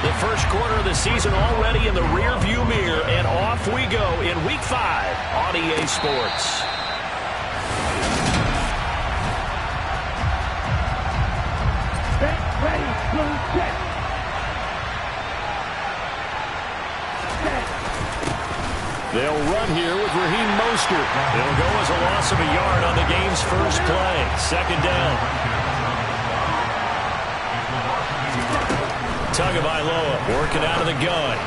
The first quarter of the season already in the rearview mirror, and off we go in Week 5 on EA Sports. Get ready, blue set. They'll run here with Raheem Mostert. It'll go as a loss of a yard on the game's first play. Second down. Tagovailoa working out of the gun.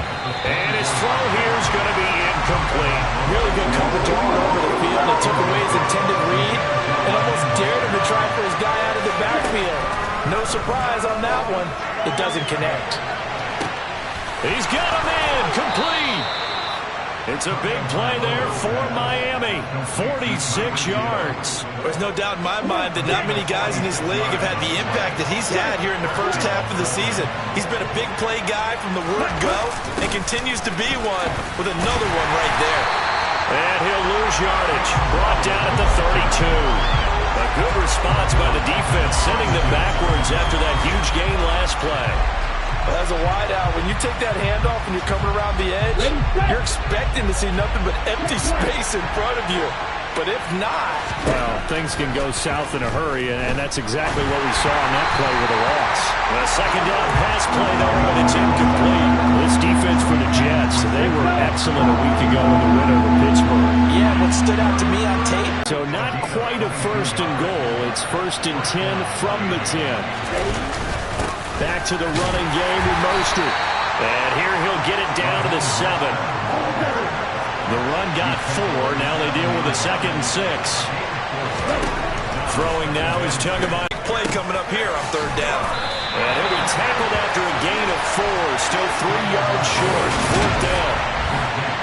And his throw here is going to be incomplete. Really good coverage all over the field. It took away his intended read and almost dared him to try for his guy out of the backfield. No surprise on that one. It doesn't connect. He's got him in. Complete. It's a big play there for Miami. 46 yards. There's no doubt in my mind that not many guys in this league have had the impact that he's had here in the first half of the season. He's been a big play guy from the word go and continues to be one with another one right there. And he'll lose yardage. Brought down at the 32. A good response by the defense, sending them backwards after that huge gain last play. As a wideout, when you take that handoff and you're coming around the edge, you're expecting to see nothing but empty space in front of you. But if not... Well, things can go south in a hurry, and that's exactly what we saw on that play with a loss. A second down pass play there, but it's incomplete. This defense for the Jets, they were excellent a week ago in the win over Pittsburgh. Yeah, what stood out to me on tape... So not quite a first and goal. It's 1st and 10 from the 10. Back to the running game with Mostert. And here he'll get it down to the 7. The run got 4. Now they deal with a 2nd and 6. Throwing now is Tagovailoa. Play coming up here on 3rd down. And he'll be tackled after a gain of 4. Still 3 yards short. 4th down.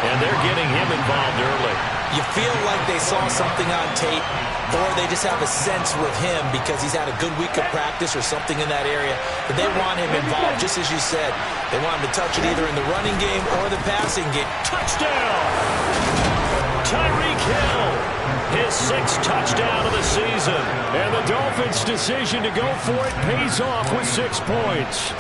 And they're getting him involved early. You feel like they saw something on tape, or they just have a sense with him because he's had a good week of practice or something in that area, that they want him involved, just as you said. They want him to touch it either in the running game or the passing game. Touchdown! Tyreek Hill, his 6th touchdown of the season. And the Dolphins' decision to go for it pays off with 6 points.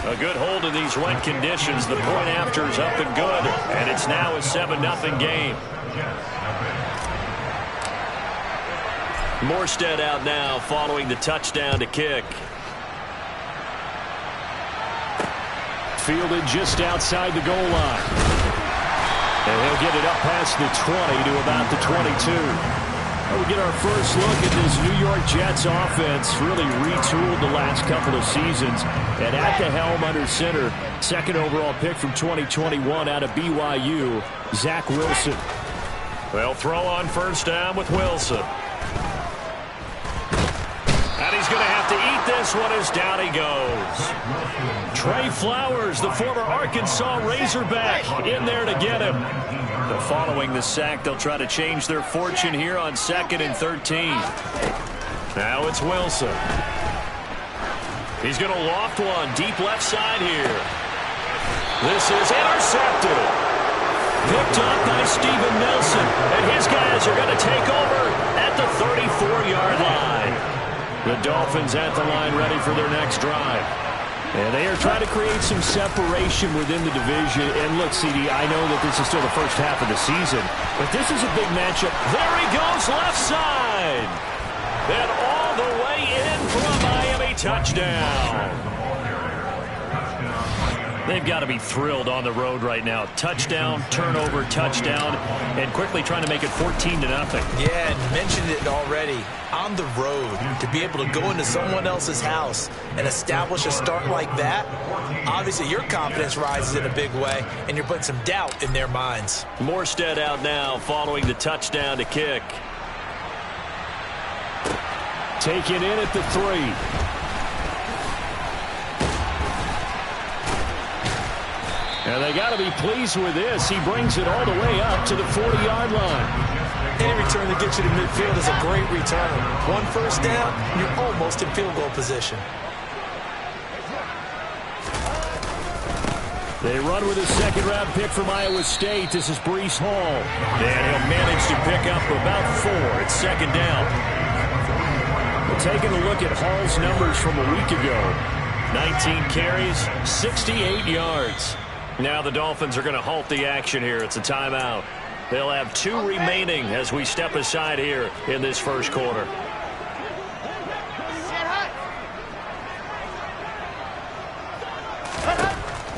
A good hold in these wet conditions. The point after is up and good. And it's now a 7-0 game. Morstead out now following the touchdown to kick. Fielded just outside the goal line. And he'll get it up past the 20 to about the 22. We get our first look at this New York Jets offense. Really retooled the last couple of seasons. And at the helm under center, 2nd overall pick from 2021 out of BYU, Zach Wilson. They'll throw on 1st down with Wilson. And he's going to have to eat this one as down he goes. Trey Flowers, the former Arkansas Razorback, in there to get him. But following the sack, they'll try to change their fortune here on 2nd and 13. Now it's Wilson. He's going to loft one deep left side here. This is intercepted. Picked up by Steven Nelson. And his guys are going to take over at the 34-yard line. The Dolphins at the line ready for their next drive. And they are trying to create some separation within the division. And look, CD, I know that this is still the first half of the season, but this is a big matchup. There he goes, left side. And all the way in for a Miami touchdown. They've got to be thrilled on the road right now. Touchdown, turnover, touchdown, and quickly trying to make it 14-0. Yeah, and mentioned it already. On the road, to be able to go into someone else's house and establish a start like that, obviously your confidence rises in a big way, and you're putting some doubt in their minds. Morstead out now following the touchdown to kick. Taken in at the 3. And they got to be pleased with this. He brings it all the way up to the 40-yard line. Any return that gets you to midfield is a great return. 1 first down, you're almost in field goal position. They run with a 2nd-round pick from Iowa State. This is Breece Hall. And he'll manage to pick up about 4. It's 2nd down. Well, taking a look at Hall's numbers from a week ago. 19 carries, 68 yards. Now the Dolphins are going to halt the action here. It's a timeout. They'll have 2 remaining as we step aside here in this first quarter.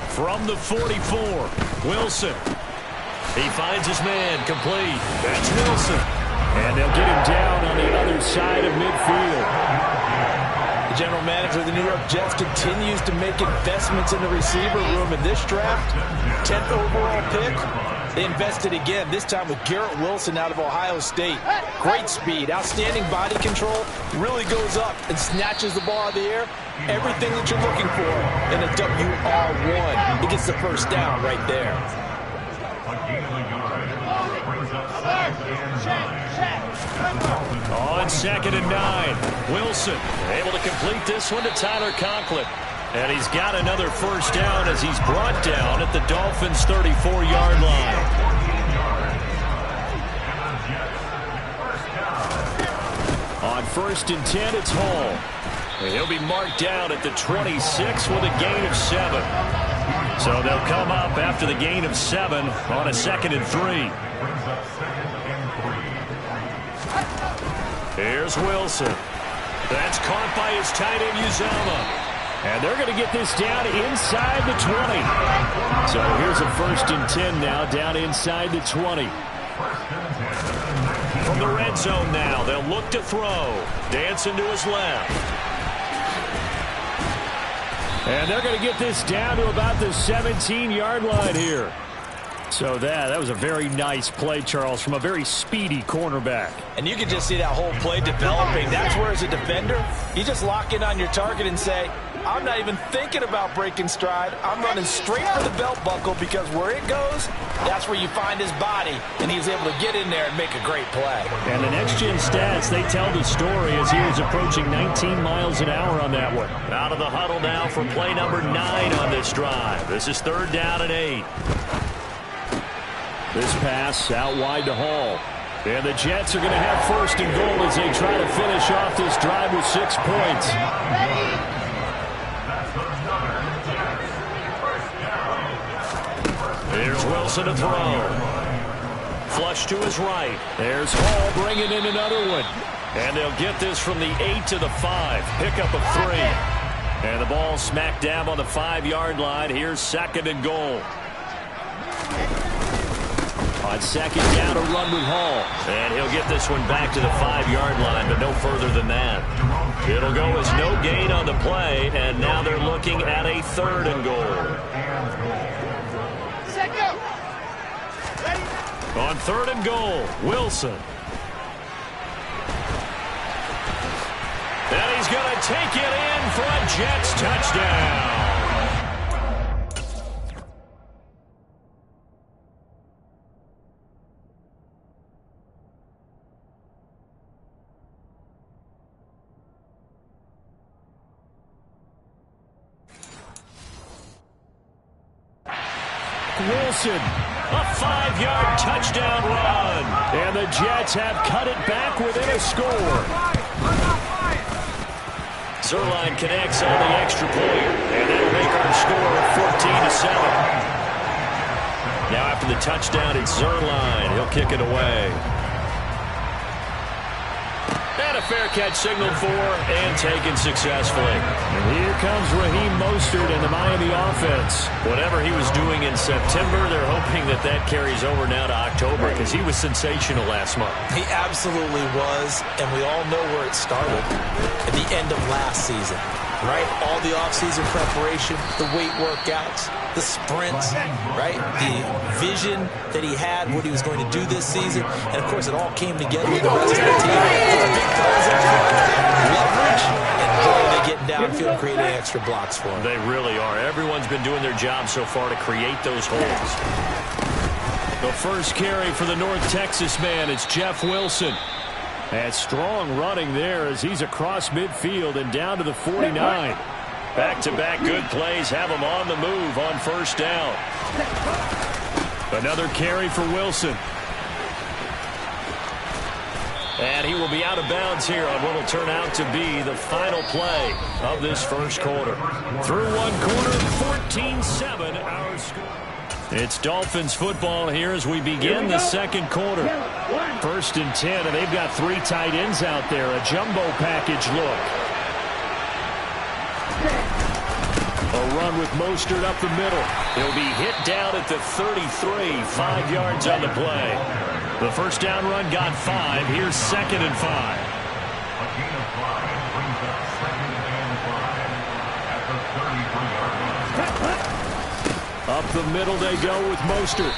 From the 44, Wilson. He finds his man, complete. That's Wilson. And they'll get him down on the other side of midfield. The general manager of the New York Jets continues to make investments in the receiver room in this draft. 10th overall pick. They invested again, this time with Garrett Wilson out of Ohio State. Great speed, outstanding body control, really goes up and snatches the ball out of the air. Everything that you're looking for in a WR1. He gets the first down right there. On 2nd and 9, Wilson able to complete this one to Tyler Conklin. And he's got another first down as he's brought down at the Dolphins' 34-yard line. On 1st and 10, it's Hall. And he'll be marked down at the 26 with a gain of 7. So they'll come up after the gain of 7 on a 2nd and 3. Here's Wilson. That's caught by his tight end, Uzomah. And they're going to get this down inside the 20. So here's a 1st and 10 now, down inside the 20. From the red zone now, they'll look to throw. Dancing to his left. And they're going to get this down to about the 17-yard line here. So that was a very nice play, Charles, from a very speedy cornerback. And you can just see that whole play developing. That's where, as a defender, you just lock in on your target and say, I'm not even thinking about breaking stride. I'm running straight for the belt buckle, because where it goes, that's where you find his body. And he's able to get in there and make a great play. And the next-gen stats, they tell the story as he was approaching 19 miles an hour on that one. Out of the huddle now for play number 9 on this drive. This is 3rd down and 8. This pass out wide to Hall. And the Jets are going to have 1st and goal as they try to finish off this drive with 6 points. Here's Wilson to throw. Flush to his right. There's Hall bringing in another one. And they'll get this from the 8 to the 5. Pickup of 3. And the ball smack dab on the 5-yard line. Here's 2nd and goal. On 2nd down, a run with Hall. And he'll get this one back to the 5-yard line, but no further than that. It'll go as no gain on the play, and now they're looking at a 3rd and goal. On 3rd and goal, Wilson. And he's going to take it in for a Jets touchdown. Wilson, a 5-yard touchdown run. And the Jets have cut it back within a score. Zerline connects on the extra point, and that'll make our score 14-7. Now after the touchdown, it's Zerline. He'll kick it away. And a fair catch signaled for and taken successfully. And here comes Raheem Mostert and the Miami offense. Whatever he was doing in September, they're hoping that that carries over now to October, because he was sensational last month. He absolutely was, and we all know where it started at the end of last season, right? All the offseason preparation, the weight workouts, the sprints, right? The vision that he had, what he was going to do this season. And, of course, it all came together with the rest of the team. Those big plays up front, leverage, and boy, they get downfield, creating extra blocks for him. They really are. Everyone's been doing their job so far to create those holes. The first carry for the North Texas man is Jeff Wilson. And strong running there as he's across midfield and down to the 49. Back-to-back good plays have him on the move on 1st down. Another carry for Wilson. And he will be out of bounds here on what will turn out to be the final play of this first quarter. Through one quarter, 14-7 our score. It's Dolphins football here as we begin the second quarter. 1st and 10, and they've got 3 tight ends out there. A jumbo package look. A run with Mostert up the middle. He'll be hit down at the 33, 5 yards on the play. The first down run got 5. Here's 2nd and 5. A gain of 5 brings up 2nd and 5 at the 33-yard line. Up the middle they go with Mostert.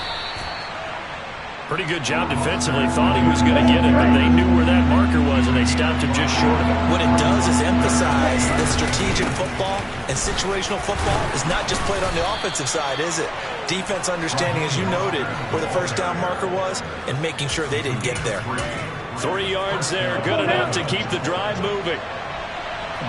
Pretty good job defensively. Thought he was going to get it, but they knew where that marker was, and they stopped him just short of it. What it does is emphasize that strategic football and situational football is not just played on the offensive side, is it? Defense understanding, as you noted, where the first down marker was and making sure they didn't get there. 3 yards there, good enough to keep the drive moving.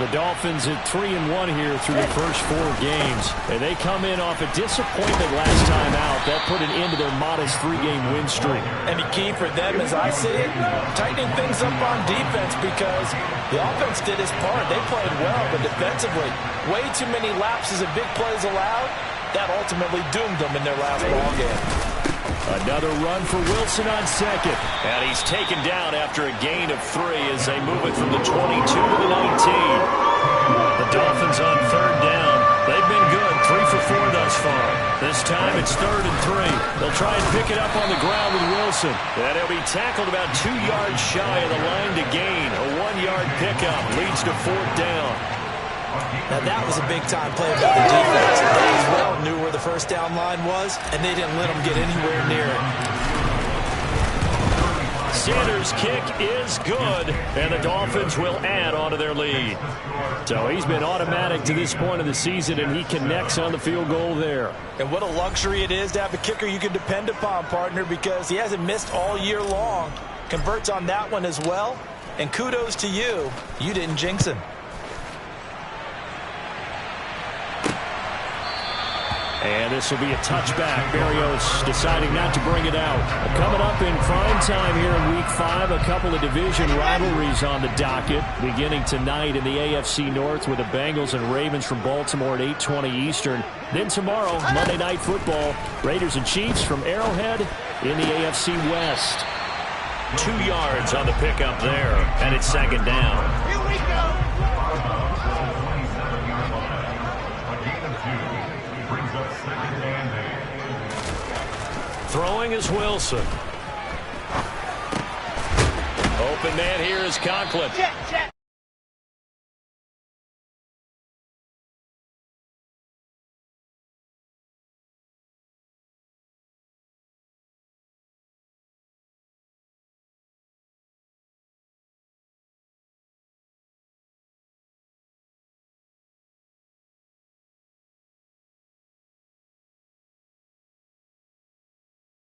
The Dolphins at 3-1 here through the first 4 games. And they come in off a disappointment last time out. That put an end to their modest 3-game win streak. And the key for them, as I see it, tightening things up on defense because the offense did its part. They played well, but defensively, way too many lapses and big plays allowed. That ultimately doomed them in their last ball game. Another run for Wilson on 2nd. And he's taken down after a gain of 3 as they move it from the 22 to the 19. The Dolphins on 3rd down. They've been good, 3 for 4 thus far. This time it's 3rd and 3. They'll try and pick it up on the ground with Wilson. And he'll be tackled about 2 yards shy of the line to gain. A 1-yard pickup leads to 4th down. Now that was a big-time play by the defense. They as well knew where the first down line was, and they didn't let them get anywhere near it. Sanders' kick is good, and the Dolphins will add on to their lead. So he's been automatic to this point of the season, and he connects on the field goal there. And what a luxury it is to have a kicker you can depend upon, partner, because he hasn't missed all year long. Converts on that one as well, and kudos to you. You didn't jinx him. And this will be a touchback. Berrios deciding not to bring it out. Coming up in prime time here in Week 5, a couple of division rivalries on the docket. Beginning tonight in the AFC North with the Bengals and Ravens from Baltimore at 8:20 Eastern. Then tomorrow, Monday Night Football, Raiders and Chiefs from Arrowhead in the AFC West. 2 yards on the pickup there, and it's 2nd down. Here we go. Throwing is Wilson. Open man here is Conklin. Check.